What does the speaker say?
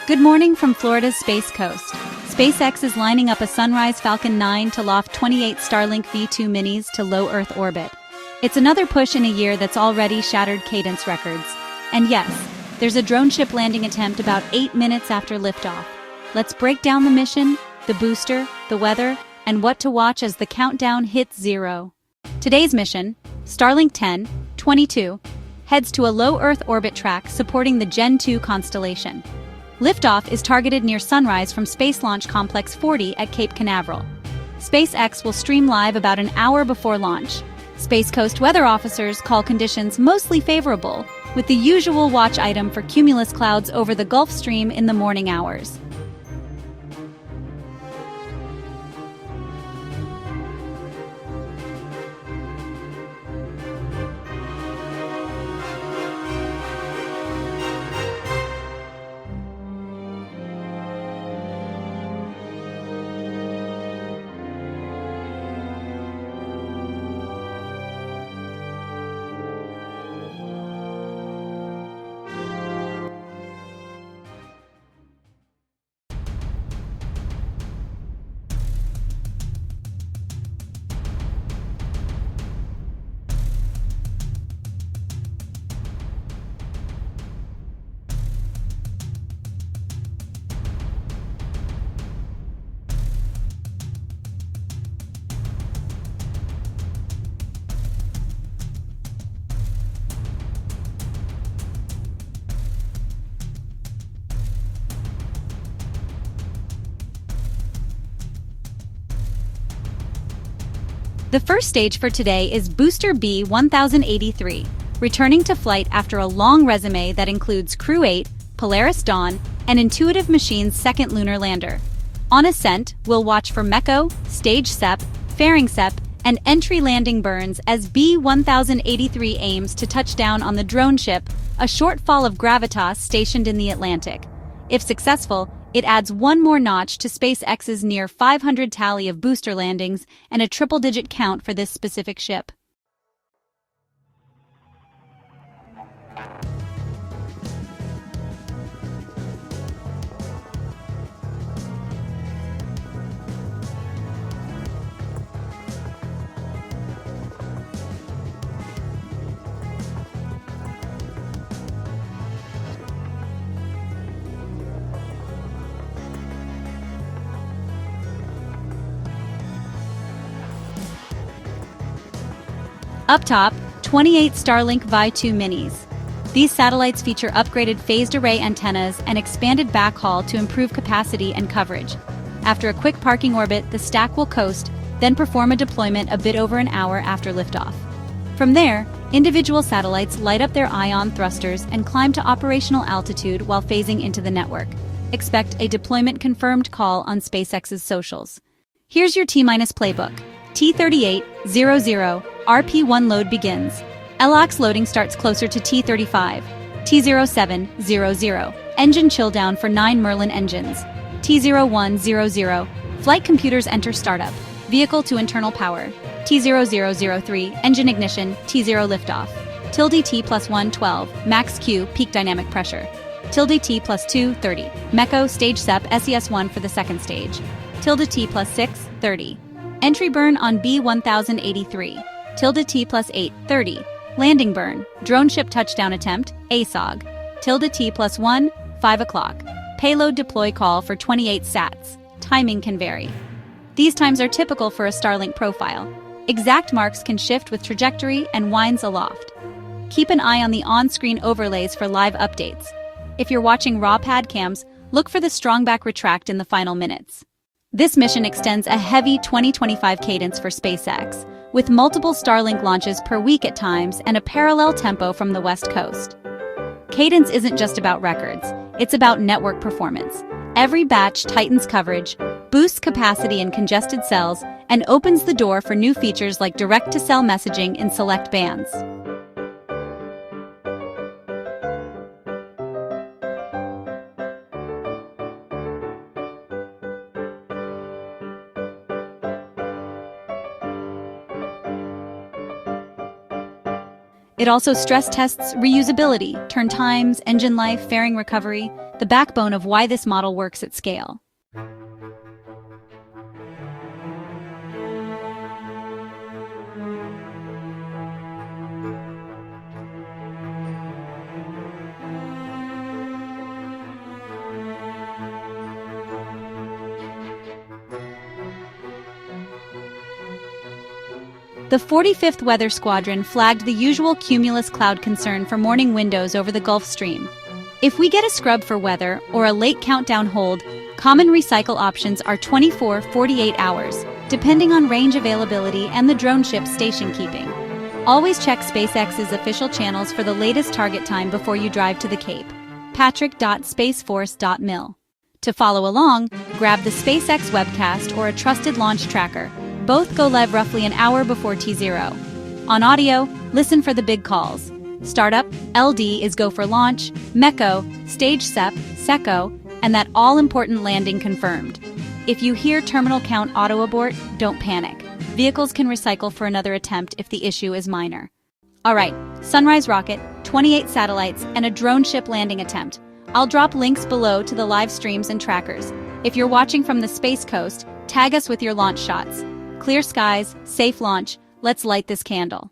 Good morning from Florida's Space Coast. SpaceX is lining up a Sunrise Falcon 9 to loft 28 Starlink V2 Minis to low Earth orbit. It's another push in a year that's already shattered cadence records. And yes, there's a Droneship landing attempt about 8 minutes after liftoff. Let's break down the mission, the booster, the weather, and what to watch as the countdown hits 0. Today's mission, Starlink 10-22, heads to a low Earth orbit track supporting the Gen 2 constellation. Liftoff is targeted near sunrise from Space Launch Complex 40 at Cape Canaveral. SpaceX will stream live about an hour before launch. Space Coast weather officers call conditions mostly favorable, with the usual watch item for cumulus clouds over the Gulf Stream in the morning hours. The first stage for today is Booster B-1083, returning to flight after a long resume that includes Crew 8, Polaris Dawn, and Intuitive Machines' second lunar lander. On ascent, we'll watch for MECO, stage SEP, fairing SEP, and entry landing burns as B-1083 aims to touch down on the Droneship, a short fall of gravitas stationed in the Atlantic. If successful, it adds one more notch to SpaceX's near 500 tally of booster landings and a triple-digit count for this specific ship. Up top, 28 Starlink V2 Minis. These satellites feature upgraded phased array antennas and expanded backhaul to improve capacity and coverage. After a quick parking orbit, the stack will coast, then perform a deployment a bit over an hour after liftoff. From there, individual satellites light up their ion thrusters and climb to operational altitude while phasing into the network. Expect a deployment confirmed call on SpaceX's socials. Here's your T-minus playbook. T3800, RP1 load begins. LOX loading starts closer to T35. T0700, engine chill down for 9 Merlin engines. T0100, flight computers enter startup. Vehicle to internal power. T0003, engine ignition. T0 liftoff. T plus 112, max Q, peak dynamic pressure. T plus 230, MECO, stage SEP, SES1 for the second stage. T plus 630. Entry burn on B-1083. T plus 830. Landing burn. Droneship touchdown attempt. ASOG. T plus 1, 5 o'clock. Payload deploy call for 28 sats. Timing can vary. These times are typical for a Starlink profile. Exact marks can shift with trajectory and winds aloft. Keep an eye on the on-screen overlays for live updates. If you're watching raw pad cams, look for the strongback retract in the final minutes. This mission extends a heavy 2025 cadence for SpaceX, with multiple Starlink launches per week at times and a parallel tempo from the West Coast. Cadence isn't just about records, it's about network performance. Every batch tightens coverage, boosts capacity in congested cells, and opens the door for new features like direct-to-cell messaging in select bands. It also stress tests reusability, turn times, engine life, fairing recovery, the backbone of why this model works at scale. The 45th Weather Squadron flagged the usual cumulus cloud concern for morning windows over the Gulf Stream. If we get a scrub for weather or a late countdown hold, common recycle options are 24-48 hours, depending on range availability and the Droneship station keeping. Always check SpaceX's official channels for the latest target time before you drive to the Cape. patrick.spaceforce.mil. To follow along, grab the SpaceX webcast or a trusted launch tracker. Both go live roughly an hour before T0. On audio, listen for the big calls. Startup, LD is go for launch, MECO, stage SEP, SECO, and that all-important landing confirmed. If you hear terminal count auto abort, don't panic. Vehicles can recycle for another attempt if the issue is minor. Alright, Sunrise rocket, 28 satellites, and a Droneship landing attempt. I'll drop links below to the live streams and trackers. If you're watching from the Space Coast, tag us with your launch shots. Clear skies, safe launch, let's light this candle.